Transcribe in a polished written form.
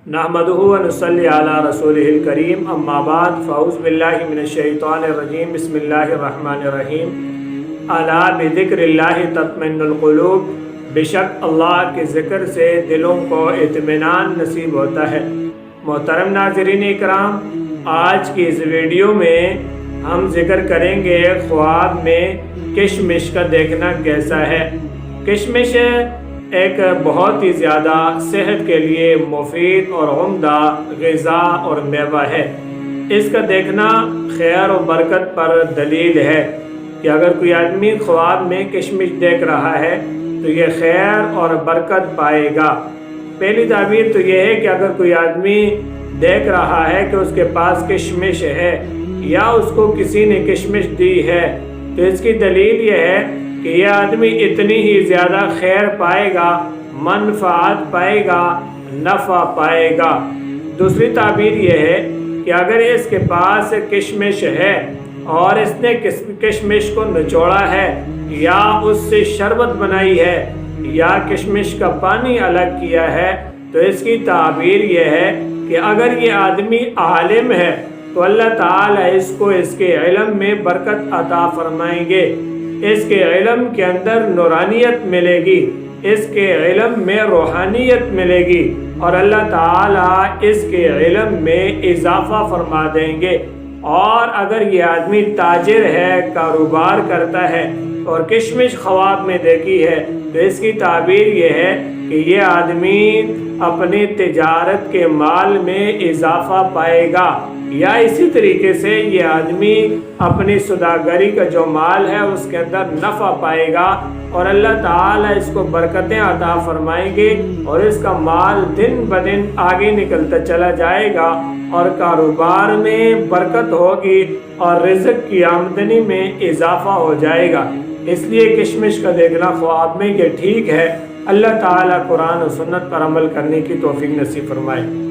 नहमदुहु व नुसल्ली अला रसूलिहिल करीम अम्मा बाद फ़अऊज़ु बिल्लाहि मिनश्शैतानिर रजीम बिस्मिल्लाहिर रहमानिर रहीम। अला बिज़िक्रिल्लाहि तत्मइन्नुल क़ुलूब, बेशक अल्लाह के ज़िक्र से दिलों को इत्मीनान नसीब होता है। मोहतरम नाज़रीन इकराम, आज की इस वीडियो में हम जिक्र करेंगे ख्वाब में किशमिश का देखना कैसा है। किशमिश एक बहुत ही ज़्यादा सेहत के लिए मुफीद और उम्दा ग़िज़ा और मेवा है। इसका देखना खैर और बरकत पर दलील है कि अगर कोई आदमी ख्वाब में किशमिश देख रहा है तो ये खैर और बरकत पाएगा। पहली ताबीर तो ये है कि अगर कोई आदमी देख रहा है कि उसके पास किशमिश है या उसको किसी ने किशमिश दी है तो इसकी दलील ये है कि यह आदमी इतनी ही ज़्यादा खैर पाएगा, मनफ़ात पाएगा, नफ़ा पाएगा। दूसरी ताबीर यह है कि अगर इसके पास किशमिश है और इसने किशमिश को निचोड़ा है या उससे शरबत बनाई है या किशमिश का पानी अलग किया है तो इसकी ताबीर यह है कि अगर ये आदमी आलिम है तो अल्लाह ताला इसको इसके इल्म में बरकत अता फरमाएंगे। इसके इल्म के अंदर नूरानियत मिलेगी, इसके इल्म में रूहानियत मिलेगी और अल्लाह ताला इसके इल्म में इजाफा फरमा देंगे। और अगर ये आदमी ताजिर है, कारोबार करता है और किशमिश ख्वाब में देखी है तो इसकी ताबीर ये है कि ये आदमी अपनी तिजारत के माल में इजाफा पाएगा या इसी तरीके से ये आदमी अपनी सौदागरी का जो माल है उसके अंदर नफ़ा पाएगा और अल्लाह ताला इसको बरकतें अता फरमाएंगे और इसका माल दिन ब दिन आगे निकलता चला जाएगा और कारोबार में बरकत होगी और रिज़्क़ की आमदनी में इजाफा हो जाएगा। इसलिए किशमिश का देखना ख्वाब में ये ठीक है। अल्लाह ताला कुरान और सुन्नत पर अमल करने की तौफीक नसीब फरमाए।